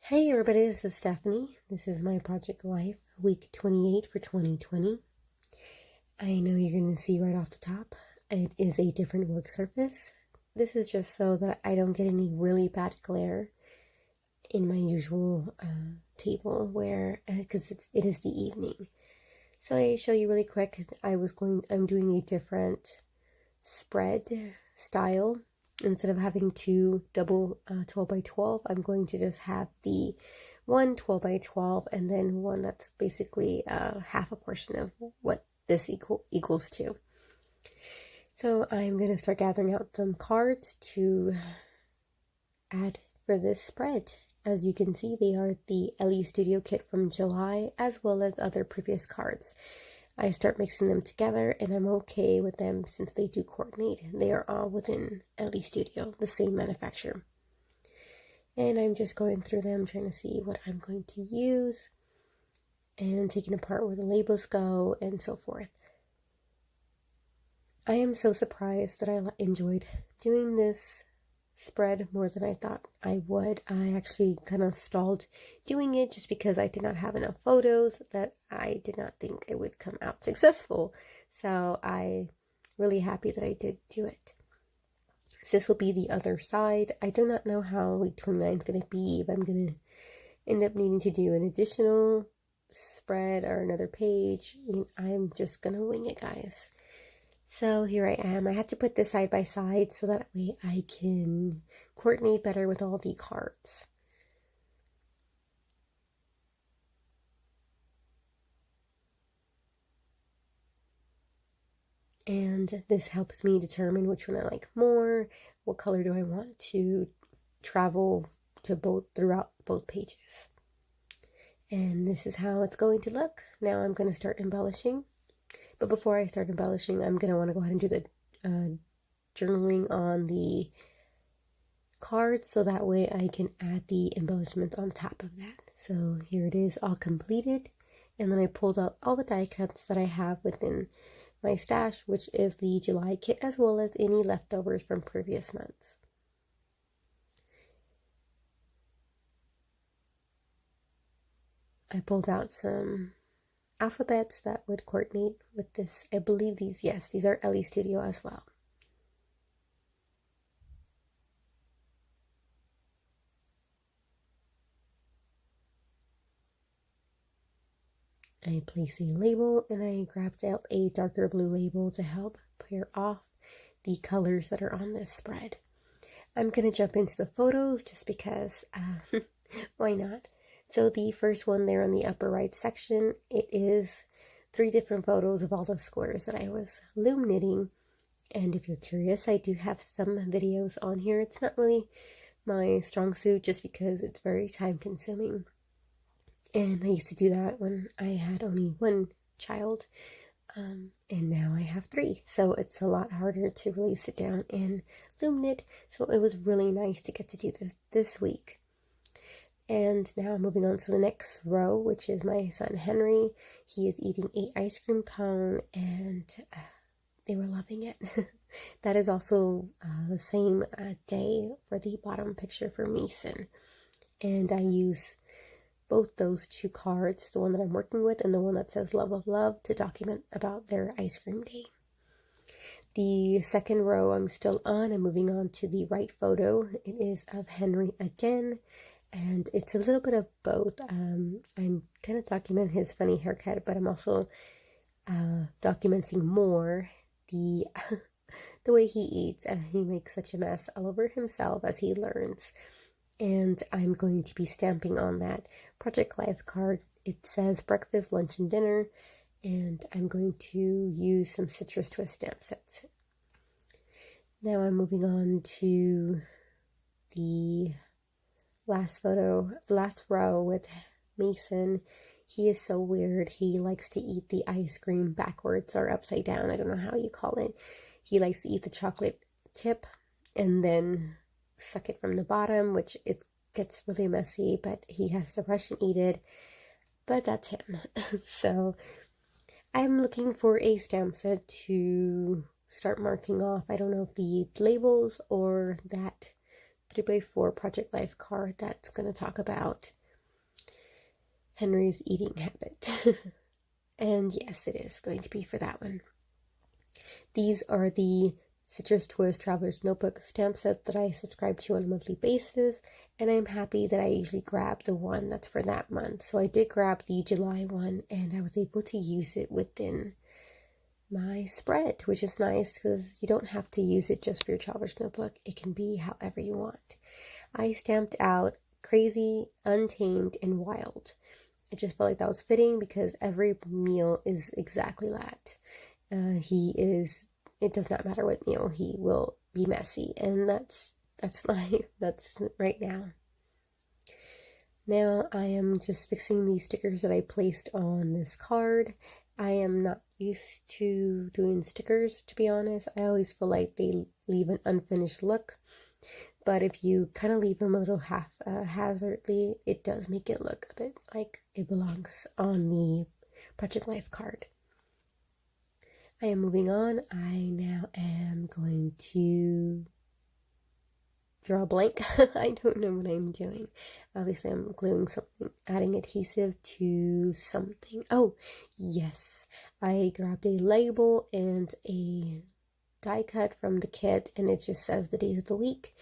Hey everybody, this is Stephanie. This is my Project Life, week 28 for 2020. I know you're going to see right off the top, it is a different work surface. This is just so that I don't get any really bad glare in my usual table where, because it is the evening. So I show you really quick, I'm doing a different spread style. Instead of having two double 12 by 12, I'm going to just have the one 12 by 12 and then one that's basically half a portion of what this equals to. So I'm going to start gathering out some cards to add for this spread. As you can see, they are the Elle Studio kit from July, as well as other previous cards. I start mixing them together, and I'm okay with them since they do coordinate. They are all within Elle Studio, the same manufacturer. And I'm just going through them, trying to see what I'm going to use, and taking apart where the labels go, and so forth. I am so surprised that I enjoyed doing this spread more than I thought I would. I actually kind of stalled doing it just because I did not have enough photos that I did not think it would come out successful. So I'm really happy that I did do it. So this will be the other side. I do not know how week 29 is going to be, but I'm going to end up needing to do an additional spread or another page. I'm just going to wing it, guys. So here I am. I had to put this side by side so that way I can coordinate better with all the cards. And this helps me determine which one I like more, what color do I want to travel to throughout both pages. And this is how it's going to look. Now I'm going to start embellishing. But before I start embellishing, I'm going to want to go ahead and do the journaling on the cards so that way I can add the embellishments on top of that. So here it is all completed. And then I pulled out all the die cuts that I have within my stash, which is the July kit, as well as any leftovers from previous months. I pulled out some alphabets that would coordinate with this. I believe these are Elle Studio as well. I place a label and I grabbed out a darker blue label to help pair off the colors that are on this spread. I'm going to jump into the photos just because why not? So the first one there in the upper right section, it is 3 different photos of all the squares that I was loom knitting. And if you're curious, I do have some videos on here. It's not really my strong suit just because it's very time consuming. And I used to do that when I had only one child. And now I have 3. So it's a lot harder to really sit down and loom knit. So it was really nice to get to do this week. And now moving on to the next row, which is my son Henry. He is eating a ice cream cone and they were loving it. That is also the same day for the bottom picture for Mason. And I use both those 2 cards, the one that I'm working with and the one that says love of love, to document about their ice cream day. The second row I'm still on. I'm moving on to the right photo. It is of Henry again. And it's a little bit of both. I'm kind of documenting his funny haircut, but I'm also documenting more the the way he eats. He makes such a mess all over himself as he learns. And I'm going to be stamping on that Project Life card. It says breakfast, lunch, and dinner. And I'm going to use some citrus twist stamp sets. Now I'm moving on to the last row with Mason. He is so weird. He likes to eat the ice cream backwards or upside down. I don't know how you call it. He likes to eat the chocolate tip and then suck it from the bottom, which it gets really messy, but he has to brush and eat it. But that's him. So I'm looking for a stamp set to start marking off. I don't know if the labels or that 3x4 Project Life card that's going to talk about Henry's eating habit. And yes, it is going to be for that one. These are the Citrus Twist Traveler's Notebook stamp set that I subscribe to on a monthly basis, and I'm happy that I usually grab the one that's for that month. So I did grab the July one, and I was able to use it within my spread, which is nice because you don't have to use it just for your Traveler's Notebook. It can be however you want. I stamped out Crazy, Untamed, and Wild. I just felt like that was fitting because every meal is exactly that. It does not matter what meal, he will be messy, and that's right now. Now I am just fixing these stickers that I placed on this card. I am not used to doing stickers, to be honest. I always feel like they leave an unfinished look, but if you kind of leave them a little haphazardly, it does make it look a bit like it belongs on the Project Life card. I am moving on. I now am going to draw a blank. I don't know what I'm doing. Obviously, I'm gluing something, adding adhesive to something. Oh, yes. I grabbed a label and a die cut from the kit, and it just says the days of the week.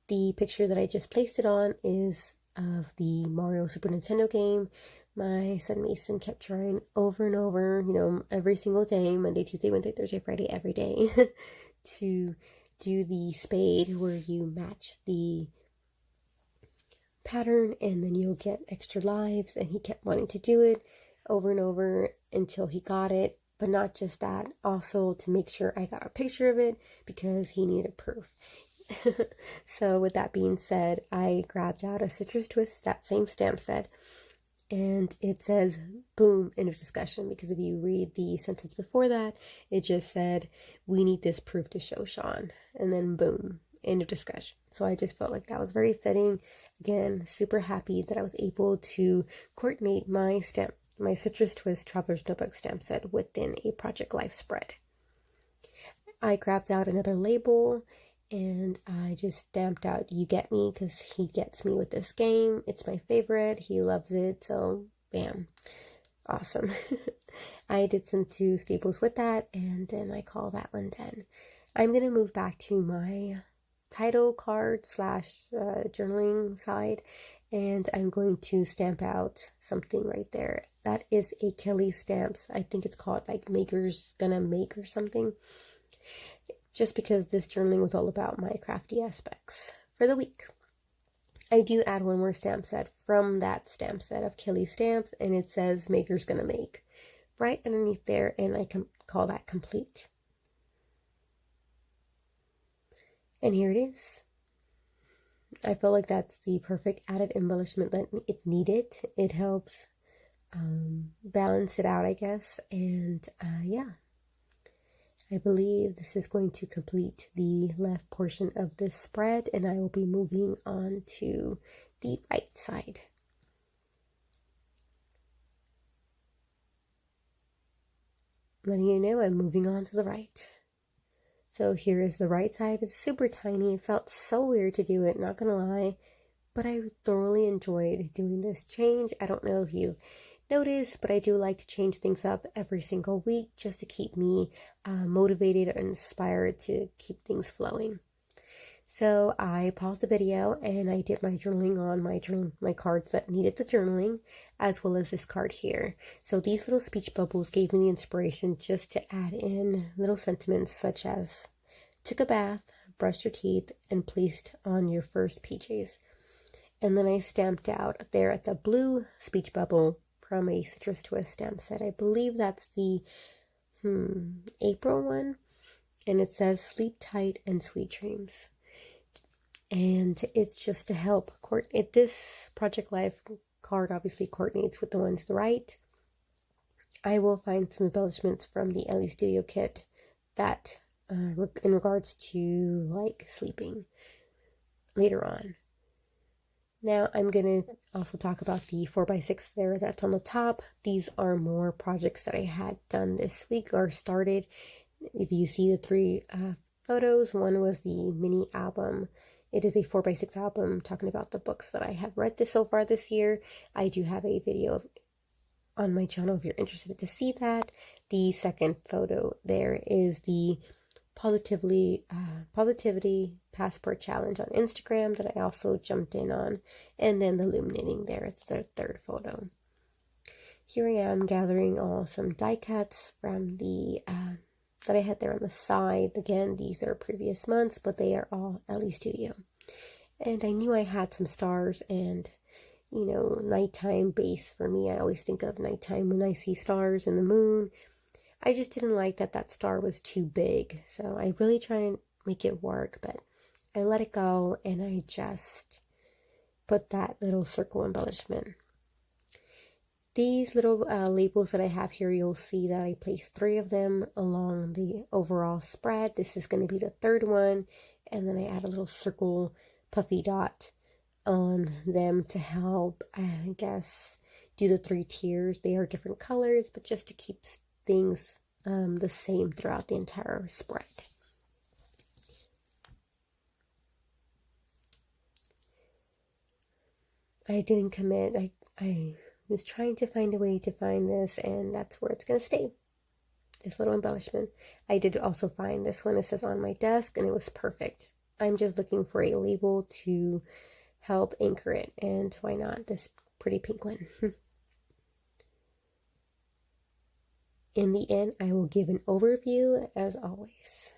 The picture that I just placed it on is of the Mario Super Nintendo game. My son Mason kept trying over and over, every single day, Monday, Tuesday, Wednesday, Thursday, Friday, every day, to do the spade where you match the pattern and then you'll get extra lives. And he kept wanting to do it over and over until he got it. But not just that, also to make sure I got a picture of it because he needed proof. So with that being said, I grabbed out a Citrus Twist, that same stamp set, and it says boom, end of discussion, because if you read the sentence before that, it just said, we need this proof to show Sean, and then boom, end of discussion. So I just felt like that was very fitting. Again, super happy that I was able to coordinate my Citrus Twist Traveler's Notebook stamp set within a Project Life spread. I grabbed out another label and I just stamped out You Get Me because he gets me with this game. It's my favorite. He loves it. So, bam. Awesome. I did some 2 staples with that, and then I call that one done. I'm going to move back to my title card / journaling side, and I'm going to stamp out something right there. That is a Kelly Stamps. I think it's called like Maker's Gonna Make or something. Just because this journaling was all about my crafty aspects for the week. I do add one more stamp set from that stamp set of Kelly Stamps, and it says Maker's Gonna Make right underneath there, and I can call that complete. And here it is. I feel like that's the perfect added embellishment that it needed. It helps balance it out, I guess, and yeah. I believe this is going to complete the left portion of this spread, and I will be moving on to the right side. Letting you know I'm moving on to the right. So here is the right side. It's super tiny. It felt so weird to do it, not gonna lie, but I thoroughly enjoyed doing this change. I don't know if you notice, but I do like to change things up every single week just to keep me motivated and inspired to keep things flowing. So I paused the video and I did my journaling on my cards that needed the journaling, as well as this card here. So these little speech bubbles gave me the inspiration just to add in little sentiments such as took a bath, brushed your teeth, and placed on your first PJs. And then I stamped out there at the blue speech bubble from a Citrus Twist stamp set. I believe that's the April one, and it says sleep tight and sweet dreams. And it's just to help coordinate. This Project Life card obviously coordinates with the ones to the right. I will find some embellishments from the Elle Studio kit that in regards to like sleeping later on. Now I'm going to also talk about the 4x6 there that's on the top. These are more projects that I had done this week or started. If you see the 3 photos, one was the mini album It is a 4x6 album talking about the books that I have read so far this year. I do have a video on my channel if you're interested to see that. The second photo there is the positivity passport challenge on Instagram that I also jumped in on, and then the loom knitting there is the third photo. Here I am gathering all some die cuts from the that I had there on the side. Again, these are previous months, but they are all Elle Studio. And I knew I had some stars and, you know, nighttime base for me. I always think of nighttime when I see stars and the moon. I just didn't like that star was too big. So I really try and make it work, but I let it go and I just put that little circle embellishment. These little labels that I have here, you'll see that I placed 3 of them along the overall spread. This is going to be the third one, and then I add a little circle puffy dot on them to help, I guess, do the 3 tiers. They are different colors, but just to keep things the same throughout the entire spread. I didn't commit. I was trying to find a way to find this, and that's where it's going to stay. This little embellishment. I did also find this one. It says on my desk, and it was perfect. I'm just looking for a label to help anchor it, and why not this pretty pink one. In the end, I will give an overview as always.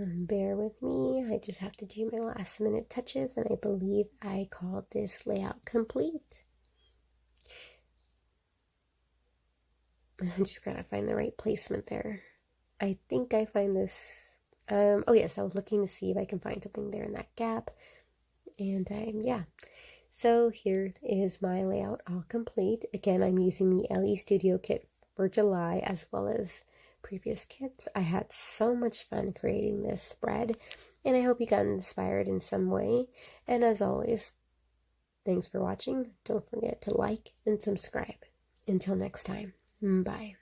Bear with me, I just have to do my last minute touches, and I believe I called this layout complete. I just gotta find the right placement there. I think I find this, oh yes, I was looking to see if I can find something there in that gap, and yeah. So here is my layout all complete. Again, I'm using the Elle Studio kit for July as well as previous kits. I had so much fun creating this spread, and I hope you got inspired in some way. And as always, thanks for watching. Don't forget to like and subscribe. Until next time, bye.